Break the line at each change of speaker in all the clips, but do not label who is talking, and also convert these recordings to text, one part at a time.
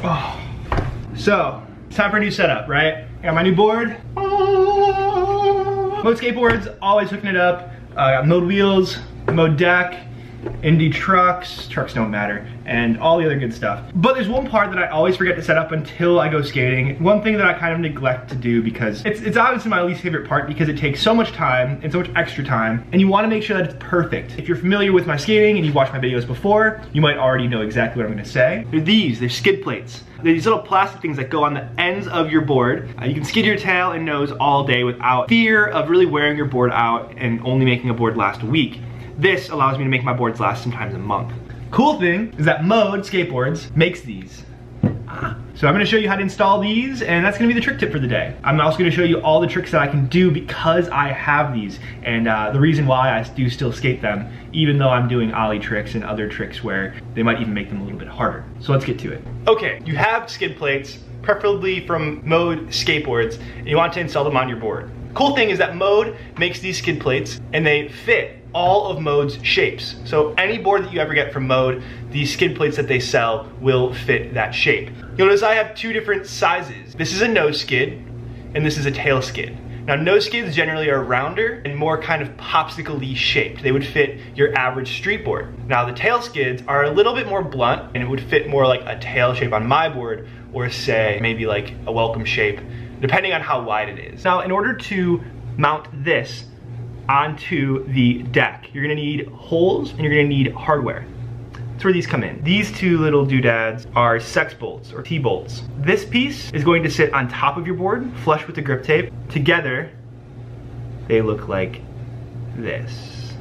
Oh. So, it's time for a new setup, right? I got my new board. Mode Skateboards, always hooking it up. I got mode wheels, mode deck, indie trucks don't matter, and all the other good stuff. But there's one part that I always forget to set up until I go skating. One thing that I kind of neglect to do because it's obviously my least favorite part because it takes so much time and so much extra time, and you want to make sure that it's perfect. If you're familiar with my skating and you've watched my videos before, you might already know exactly what I'm going to say. They're skid plates. They're these little plastic things that go on the ends of your board. You can skid your tail and nose all day without fear of really wearing your board out and only making a board last a week. This allows me to make my boards last sometimes a month. Cool thing is that Mode Skateboards makes these. So I'm gonna show you how to install these, and that's gonna be the trick tip for the day. I'm also gonna show you all the tricks that I can do because I have these, and the reason why I do still skate them, even though I'm doing ollie tricks and other tricks where they might even make them a little bit harder. So let's get to it. Okay, you have skid plates, preferably from Mode Skateboards, and you want to install them on your board. Cool thing is that Mode makes these skid plates, and they fit all of Mode's shapes. So any board that you ever get from Mode, these skid plates that they sell will fit that shape. You'll notice I have two different sizes. This is a nose skid, and this is a tail skid. Now nose skids generally are rounder and more kind of popsicle-y shaped. They would fit your average street board. Now the tail skids are a little bit more blunt, and it would fit more like a tail shape on my board, or say maybe like a welcome shape, depending on how wide it is. Now in order to mount this onto the deck, you're gonna need holes and you're gonna need hardware. That's where these come in. These two little doodads are sex bolts or T-bolts. This piece is going to sit on top of your board, flush with the grip tape. Together, they look like this.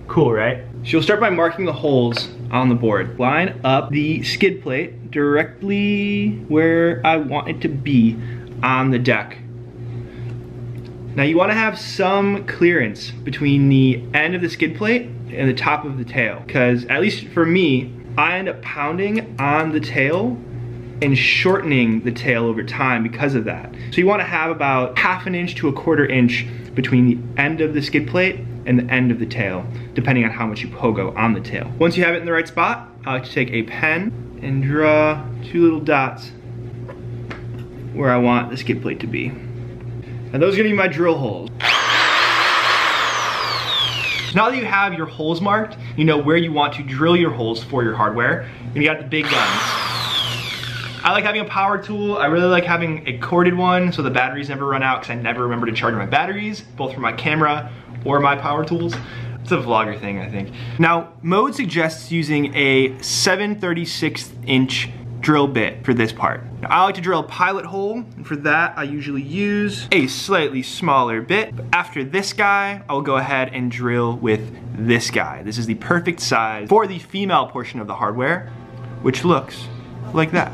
Cool, right? So you'll start by marking the holes on the board. Line up the skid plate directly where I want it to be on the deck. Now you want to have some clearance between the end of the skid plate and the top of the tail, because at least for me, I end up pounding on the tail and shortening the tail over time because of that. So you want to have about 1/2 inch to 1/4 inch between the end of the skid plate and the end of the tail, depending on how much you pogo on the tail. Once you have it in the right spot, I like to take a pen and draw 2 little dots where I want the skid plate to be. And those are gonna be my drill holes. Now that you have your holes marked, you know where you want to drill your holes for your hardware, and you got the big guns. I like having a power tool. I really like having a corded one so the batteries never run out, because I never remember to charge my batteries, both for my camera or my power tools. It's a vlogger thing, I think. Now, Mode suggests using a 7/36 inch drill bit for this part. Now, I like to drill a pilot hole, and for that I usually use a slightly smaller bit. But after this guy, I will go ahead and drill with this guy. This is the perfect size for the female portion of the hardware, which looks like that.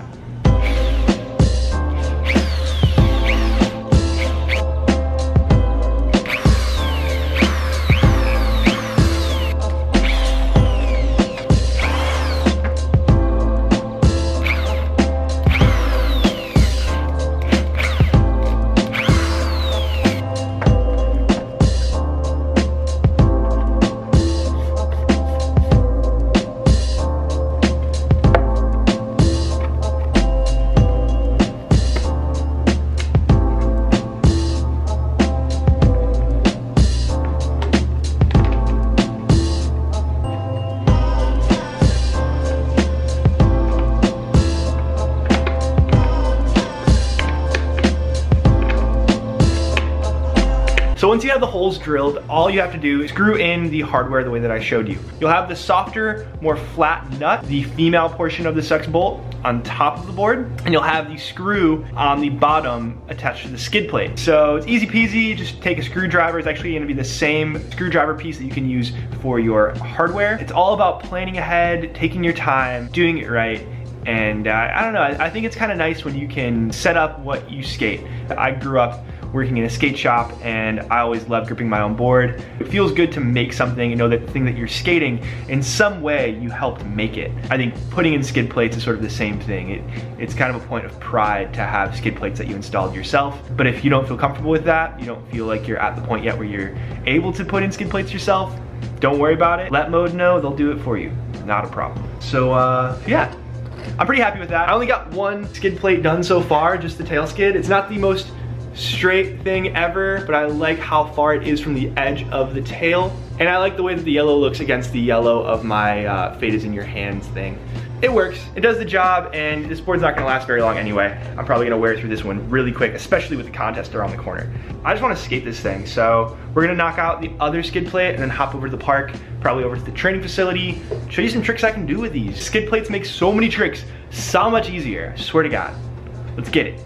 So once you have the holes drilled, all you have to do is screw in the hardware the way that I showed you. You'll have the softer, more flat nut, the female portion of the sex bolt, on top of the board, and you'll have the screw on the bottom attached to the skid plate. So it's easy peasy, just take a screwdriver. It's actually gonna be the same screwdriver piece that you can use for your hardware. It's all about planning ahead, taking your time, doing it right. And I don't know, I think it's kind of nice when you can set up what you skate. I grew up working in a skate shop, and I always loved gripping my own board. It feels good to make something and know that the thing that you're skating, in some way you helped make it. I think putting in skid plates is sort of the same thing. It's kind of a point of pride to have skid plates that you installed yourself. But if you don't feel comfortable with that, you don't feel like you're at the point yet where you're able to put in skid plates yourself, don't worry about it. Let Mode know, they'll do it for you. Not a problem. So yeah, I'm pretty happy with that. I only got one skid plate done so far, just the tail skid. It's not the most straight thing ever, but I like how far it is from the edge of the tail. And I like the way that the yellow looks against the yellow of my fate is in your hands thing. It works, it does the job, and this board's not gonna last very long anyway. I'm probably gonna wear through this one really quick, especially with the contest around the corner. I just wanna skate this thing, so we're gonna knock out the other skid plate and then hop over to the park, probably over to the training facility, show you some tricks I can do with these. Skid plates make so many tricks so much easier, I swear to God. Let's get it.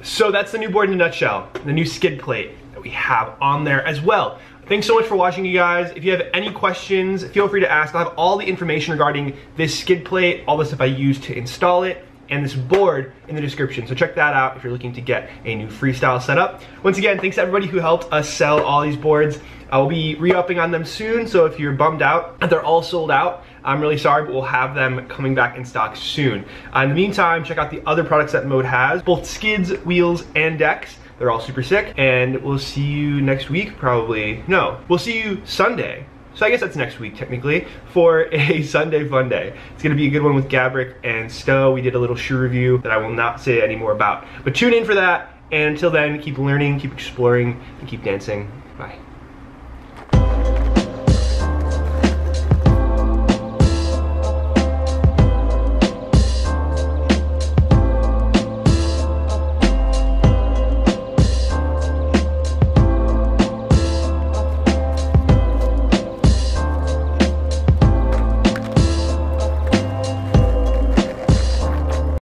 So that's the new board in a nutshell, the new skid plate that we have on there as well. Thanks so much for watching, you guys. If you have any questions, feel free to ask. I'll have all the information regarding this skid plate, all the stuff I used to install it, and this board in the description. So check that out if you're looking to get a new freestyle setup. Once again, thanks to everybody who helped us sell all these boards. I'll be re-upping on them soon, so if you're bummed out that they're all sold out, I'm really sorry, but we'll have them coming back in stock soon. In the meantime, check out the other products that Mode has, both skids, wheels, and decks. They're all super sick, and we'll see you next week, probably. No, we'll see you Sunday. So I guess that's next week, technically, for a Sunday fun day. It's gonna be a good one with Gabrick and Stowe. We did a little shoe review that I will not say any more about. But tune in for that, and until then, keep learning, keep exploring, and keep dancing. Bye.